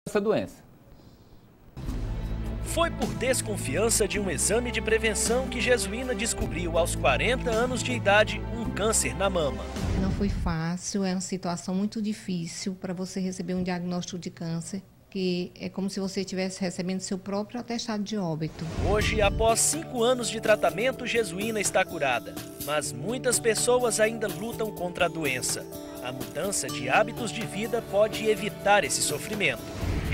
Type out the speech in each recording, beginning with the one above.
essa doença. Foi por desconfiança de um exame de prevenção que Jesuína descobriu aos 40 anos de idade um câncer na mama. Não foi fácil, é uma situação muito difícil para você receber um diagnóstico de câncer, que é como se você estivesse recebendo seu próprio atestado de óbito. Hoje, após 5 anos de tratamento, Jesuína está curada. Mas muitas pessoas ainda lutam contra a doença. A mudança de hábitos de vida pode evitar esse sofrimento.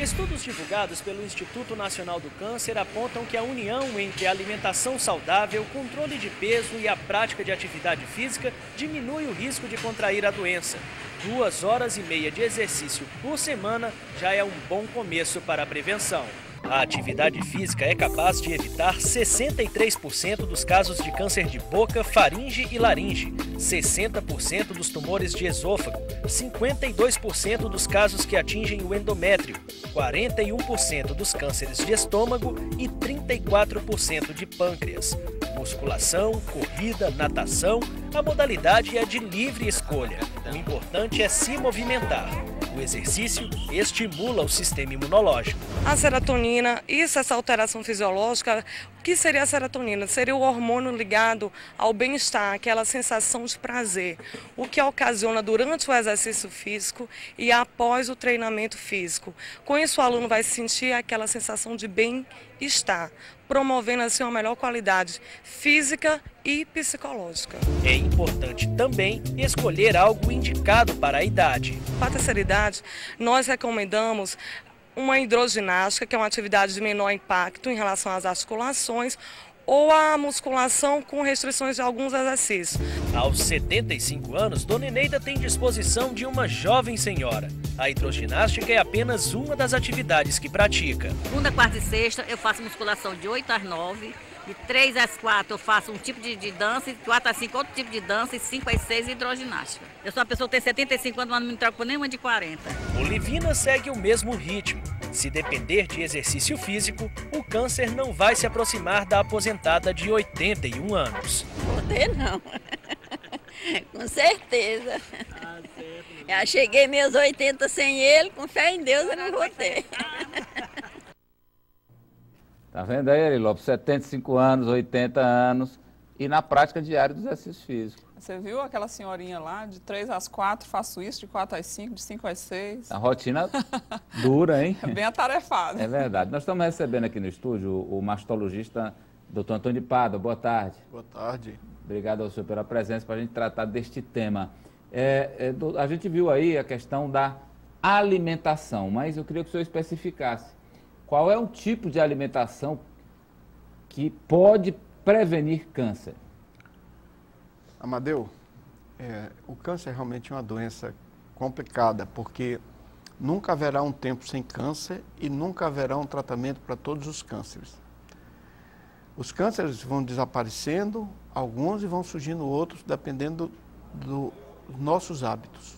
Estudos divulgados pelo Instituto Nacional do Câncer apontam que a união entre a alimentação saudável, controle de peso e a prática de atividade física diminui o risco de contrair a doença. 2 horas e meia de exercício por semana já é um bom começo para a prevenção. A atividade física é capaz de evitar 63% dos casos de câncer de boca, faringe e laringe, 60% dos tumores de esôfago, 52% dos casos que atingem o endométrio, 41% dos cânceres de estômago e 34% de pâncreas. Musculação, corrida, natação, a modalidade é de livre escolha. O importante é se movimentar. O exercício estimula o sistema imunológico. A serotonina, essa alteração fisiológica, o que seria a serotonina? Seria o hormônio ligado ao bem-estar, aquela sensação de prazer, o que ocasiona durante o exercício físico e após o treinamento físico. Com isso, o aluno vai sentir aquela sensação de bem-estar, promovendo assim uma melhor qualidade física e psicológica. É importante também escolher algo indicado para a idade. Para a terceira idade, nós recomendamos uma hidroginástica, que é uma atividade de menor impacto em relação às articulações, ou a musculação com restrições de alguns exercícios. Aos 75 anos, Dona Eneida tem disposição de uma jovem senhora. A hidroginástica é apenas uma das atividades que pratica. Segunda, quarta e sexta eu faço musculação de 8 às 9, de 3 às 4 eu faço um tipo de dança, de 4 às 5 outro tipo de dança e 5 às 6 hidroginástica. Eu sou uma pessoa que tem 75 anos, mas não me troco por nenhuma de 40. Olivina segue o mesmo ritmo. Se depender de exercício físico, o câncer não vai se aproximar da aposentada de 81 anos. Poder não. Com certeza. Já cheguei meus 80 sem ele, com fé em Deus eu não vou ter. Tá vendo aí, Lopes? 75 anos, 80 anos e na prática diária do exercício físico. Você viu aquela senhorinha lá, de 3 às 4, faço isso, de 4 às 5, de 5 às 6. A rotina dura, hein? É bem atarefada. É verdade. Nós estamos recebendo aqui no estúdio o mastologista Dr. Antônio de Pádua. Boa tarde. Boa tarde. Obrigado ao senhor pela presença para a gente tratar deste tema. A gente viu aí a questão da alimentação, mas eu queria que o senhor especificasse qual é o tipo de alimentação que pode prevenir câncer. Amadeu, o câncer é realmente uma doença complicada, porque nunca haverá um tempo sem câncer e nunca haverá um tratamento para todos os cânceres. Os cânceres vão desaparecendo, alguns, e vão surgindo outros, dependendo dos nossos hábitos.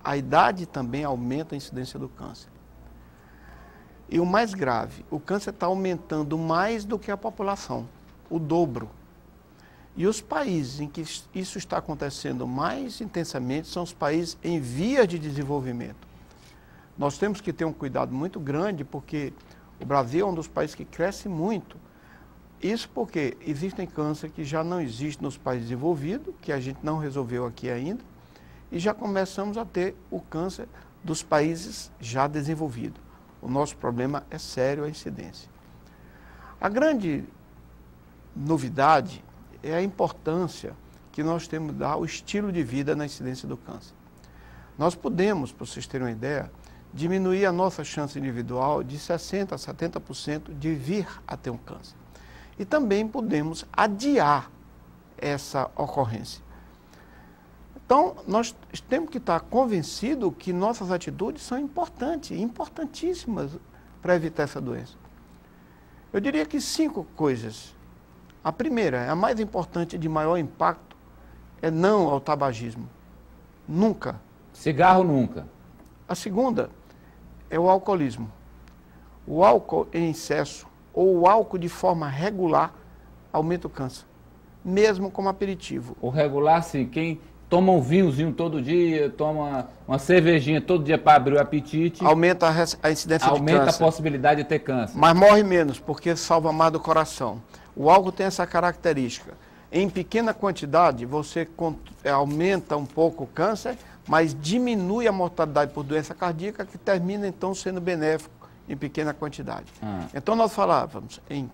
A idade também aumenta a incidência do câncer. E o mais grave, o câncer está aumentando mais do que a população, o dobro. E os países em que isso está acontecendo mais intensamente são os países em vias de desenvolvimento. Nós temos que ter um cuidado muito grande, porque o Brasil é um dos países que cresce muito. Isso porque existem cânceres que já não existem nos países desenvolvidos, que a gente não resolveu aqui ainda, e já começamos a ter o câncer dos países já desenvolvidos. O nosso problema é sério, a incidência. A grande novidade é a importância que nós temos de dar ao estilo de vida na incidência do câncer. Nós podemos, para vocês terem uma ideia, diminuir a nossa chance individual de 60% a 70% de vir a ter um câncer. E também podemos adiar essa ocorrência. Então, nós temos que estar convencidos que nossas atitudes são importantes, importantíssimas para evitar essa doença. Eu diria que 5 coisas. A primeira, a mais importante e de maior impacto, é não ao tabagismo. Nunca. Cigarro nunca. A segunda é o alcoolismo. O álcool em excesso ou o álcool de forma regular aumenta o câncer, mesmo como aperitivo. O regular, sim, quem toma um vinhozinho todo dia, toma uma cervejinha todo dia para abrir o apetite, aumenta a incidência de câncer. aumenta a possibilidade de ter câncer. Mas morre menos, porque salva mais do coração. O álcool tem essa característica. Em pequena quantidade, você aumenta um pouco o câncer, mas diminui a mortalidade por doença cardíaca, que termina, então, sendo benéfico em pequena quantidade. Então, nós falávamos em,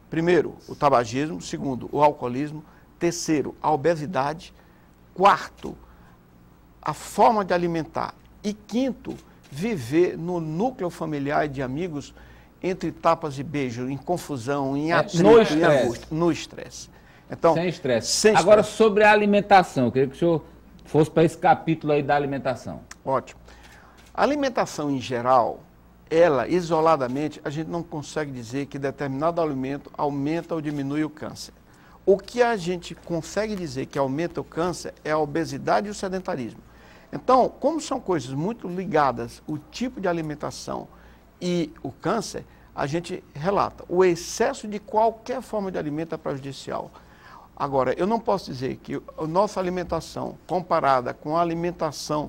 primeiro, o tabagismo, segundo, o alcoolismo, terceiro, a obesidade, quarto, a forma de alimentar e quinto, viver no núcleo familiar e de amigos entre tapas e beijos, em confusão, em atrito, em angústia, no estresse. Então, sem estresse. Agora, sobre a alimentação, eu queria que o senhor fosse para esse capítulo aí da alimentação. Ótimo. A alimentação em geral, ela, isoladamente, a gente não consegue dizer que determinado alimento aumenta ou diminui o câncer. O que a gente consegue dizer que aumenta o câncer é a obesidade e o sedentarismo. Então, como são coisas muito ligadas, o tipo de alimentação e o câncer, a gente relata. O excesso de qualquer forma de alimento é prejudicial. Agora, eu não posso dizer que a nossa alimentação, comparada com a alimentação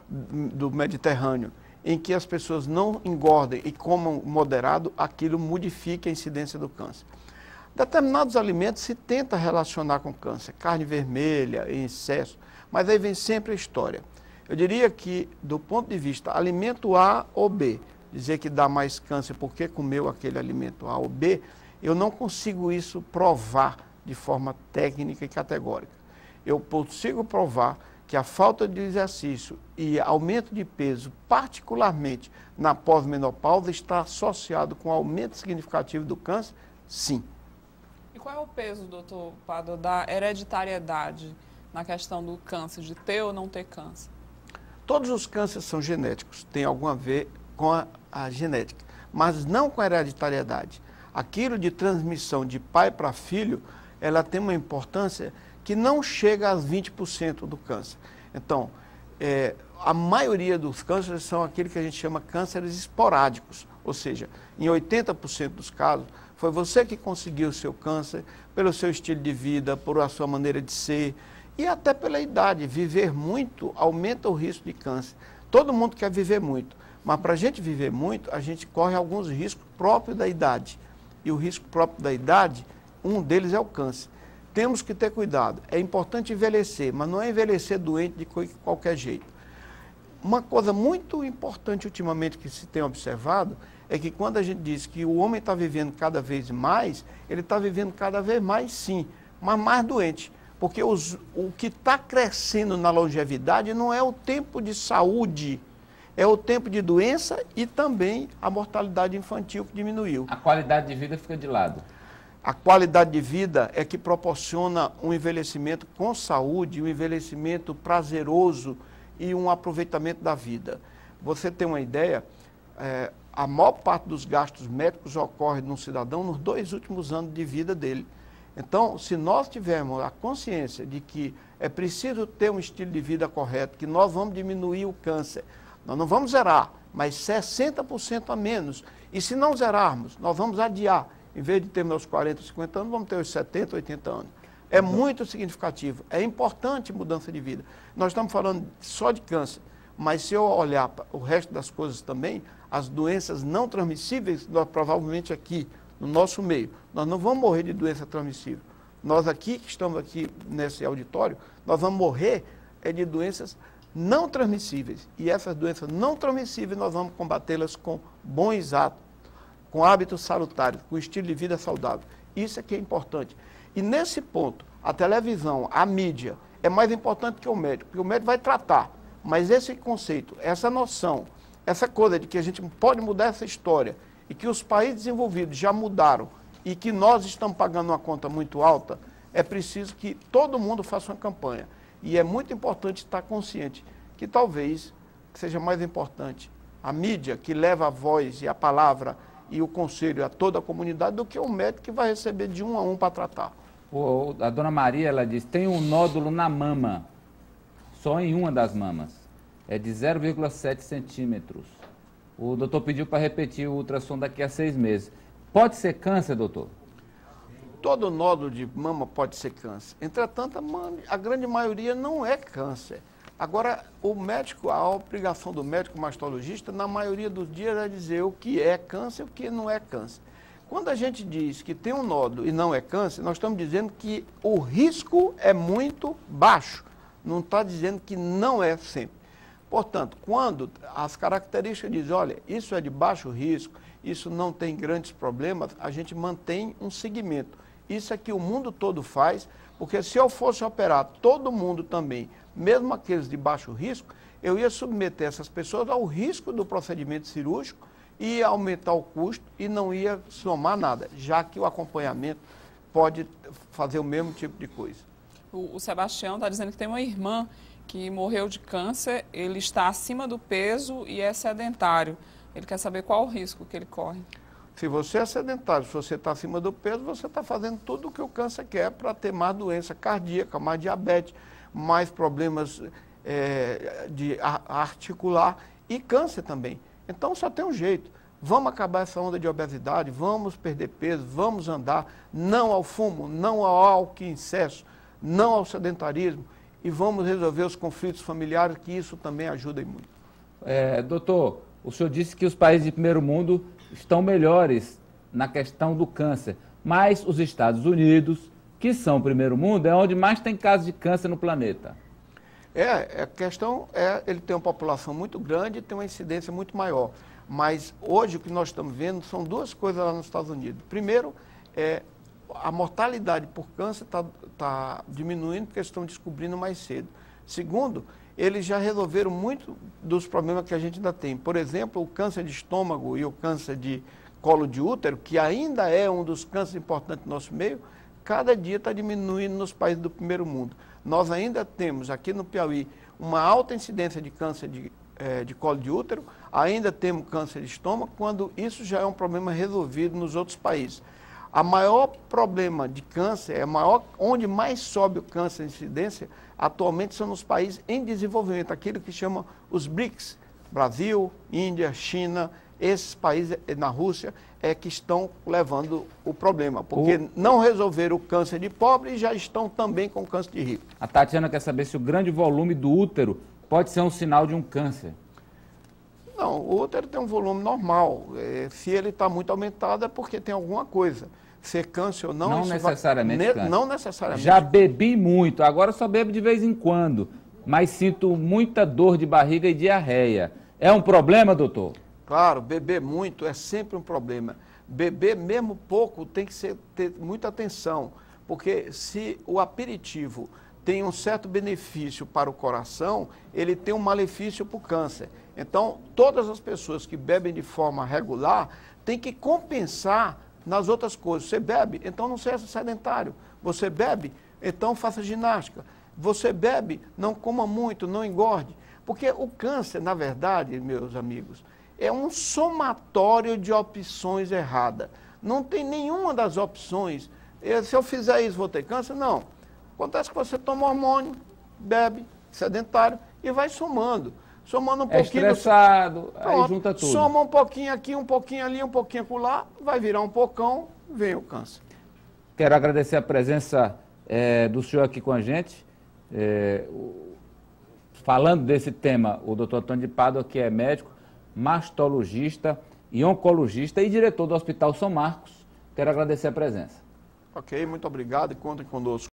do Mediterrâneo, em que as pessoas não engordem e comam moderado, aquilo modifica a incidência do câncer. Determinados alimentos se tenta relacionar com câncer, carne vermelha, em excesso, mas aí vem sempre a história. Eu diria que, do ponto de vista alimento A ou B, dizer que dá mais câncer porque comeu aquele alimento A ou B, eu não consigo isso provar de forma técnica e categórica. Eu consigo provar que a falta de exercício e aumento de peso, particularmente na pós-menopausa, está associado com aumento significativo do câncer? Sim. E qual é o peso, doutor Pádua, da hereditariedade na questão do câncer, de ter ou não ter câncer? Todos os cânceres são genéticos, tem algum a ver com a genética, mas não com a hereditariedade. Aquilo de transmissão de pai para filho, ela tem uma importância que não chega a 20% do câncer. Então, a maioria dos cânceres são aqueles que a gente chama cânceres esporádicos, ou seja, em 80% dos casos, foi você que conseguiu o seu câncer pelo seu estilo de vida, por a sua maneira de ser e até pela idade. Viver muito aumenta o risco de câncer. Todo mundo quer viver muito, mas para a gente viver muito, a gente corre alguns riscos próprios da idade. E o risco próprio da idade, um deles é o câncer. Temos que ter cuidado. É importante envelhecer, mas não é envelhecer doente de qualquer jeito. Uma coisa muito importante ultimamente que se tem observado é que quando a gente diz que o homem está vivendo cada vez mais, ele está vivendo cada vez mais sim, mas mais doente. Porque o que está crescendo na longevidade não é o tempo de saúde, é o tempo de doença e também a mortalidade infantil que diminuiu. A qualidade de vida fica de lado. A qualidade de vida é que proporciona um envelhecimento com saúde, um envelhecimento prazeroso e um aproveitamento da vida. Você tem uma ideia, a maior parte dos gastos médicos ocorre num cidadão nos 2 últimos anos de vida dele. Então, se nós tivermos a consciência de que é preciso ter um estilo de vida correto, que nós vamos diminuir o câncer, nós não vamos zerar, mas 60% a menos. E se não zerarmos, nós vamos adiar. Em vez de termos os 40, 50 anos, vamos ter os 70, 80 anos. É muito significativo, é importante mudança de vida. Nós estamos falando só de câncer, mas se eu olhar para o resto das coisas também, as doenças não transmissíveis, nós provavelmente aqui, no nosso meio, nós não vamos morrer de doença transmissível. Nós aqui, que estamos aqui nesse auditório, nós vamos morrer de doenças não transmissíveis. E essas doenças não transmissíveis, nós vamos combatê-las com bons atos, com hábitos salutares, com estilo de vida saudável. Isso é que é importante. E nesse ponto, a televisão, a mídia, é mais importante que o médico, porque o médico vai tratar. Mas esse conceito, essa noção, essa coisa de que a gente pode mudar essa história e que os países desenvolvidos já mudaram e que nós estamos pagando uma conta muito alta, é preciso que todo mundo faça uma campanha. E é muito importante estar consciente que talvez seja mais importante a mídia, que leva a voz e a palavra e o conselho a toda a comunidade, do que o médico que vai receber de 1 a 1 para tratar. A dona Maria, ela diz, tem um nódulo na mama, só em uma das mamas, é de 0,7 centímetros. O doutor pediu para repetir o ultrassom daqui a 6 meses. Pode ser câncer, doutor? todo nódulo de mama pode ser câncer. Entretanto, a grande maioria não é câncer. Agora, o médico, a obrigação do médico mastologista, na maioria dos dias, é dizer o que é câncer e o que não é câncer. Quando a gente diz que tem um nódulo e não é câncer, nós estamos dizendo que o risco é muito baixo. Não está dizendo que não é sempre. Portanto, quando as características dizem, olha, isso é de baixo risco, isso não tem grandes problemas, a gente mantém um segmento. Isso é que o mundo todo faz, porque se eu fosse operar todo mundo também, mesmo aqueles de baixo risco, eu ia submeter essas pessoas ao risco do procedimento cirúrgico, ia aumentar o custo e não ia somar nada, já que o acompanhamento pode fazer o mesmo tipo de coisa. O Sebastião está dizendo que tem uma irmã que morreu de câncer, ele está acima do peso e é sedentário. Ele quer saber qual o risco que ele corre. Se você é sedentário, se você está acima do peso, você está fazendo tudo o que o câncer quer para ter mais doença cardíaca, mais diabetes, mais problemas de articular e câncer também. Então só tem um jeito. Vamos acabar essa onda de obesidade, vamos perder peso, vamos andar, não ao fumo, não ao álcool em excesso, não ao sedentarismo e vamos resolver os conflitos familiares, que isso também ajuda muito. Doutor, o senhor disse que os países de primeiro mundo estão melhores na questão do câncer, mas os Estados Unidos, que são o primeiro mundo, é onde mais tem casos de câncer no planeta. A questão ele tem uma população muito grande e tem uma incidência muito maior. Mas hoje o que nós estamos vendo são duas coisas lá nos Estados Unidos. Primeiro, a mortalidade por câncer está diminuindo porque eles estão descobrindo mais cedo. Segundo, eles já resolveram muito dos problemas que a gente ainda tem. Por exemplo, o câncer de estômago e o câncer de colo de útero, que ainda é um dos cânceres importantes do nosso meio, cada dia está diminuindo nos países do primeiro mundo. Nós ainda temos aqui no Piauí uma alta incidência de câncer de colo de útero, ainda temos câncer de estômago, quando isso já é um problema resolvido nos outros países. A maior problema de câncer, onde mais sobe o câncer de incidência, atualmente são nos países em desenvolvimento, aquilo que chama os BRICS, Brasil, Índia, China, esses países na Rússia que estão levando o problema, porque não resolveram o câncer de pobre e já estão também com câncer de rico. A Tatiana quer saber se o grande volume do útero pode ser um sinal de um câncer. Não, o útero tem um volume normal. Se ele está muito aumentado é porque tem alguma coisa. Ser câncer ou não... Não necessariamente câncer. Não necessariamente. Já bebi muito, agora só bebo de vez em quando, mas sinto muita dor de barriga e diarreia. É um problema, doutor? Claro, beber muito é sempre um problema. Beber mesmo pouco tem que ter muita atenção, porque se o aperitivo tem um certo benefício para o coração, ele tem um malefício para o câncer. Então, todas as pessoas que bebem de forma regular têm que compensar nas outras coisas. Você bebe, então não seja sedentário. Você bebe, então faça ginástica. Você bebe, não coma muito, não engorde. Porque o câncer, na verdade, meus amigos, é um somatório de opções erradas. Não tem nenhuma das opções. Se eu fizer isso, vou ter câncer? Não. Acontece que você toma hormônio, bebe, sedentário e vai somando. Somando um pouquinho. Estressado, aí junta tudo. Soma um pouquinho aqui, um pouquinho ali, um pouquinho acolá, vai virar um pocão, vem o câncer. Quero agradecer a presença do senhor aqui com a gente. Falando desse tema, o doutor Antônio de Pádua, que é médico, mastologista e oncologista e diretor do Hospital São Marcos. Quero agradecer a presença. Ok, muito obrigado e contem conosco.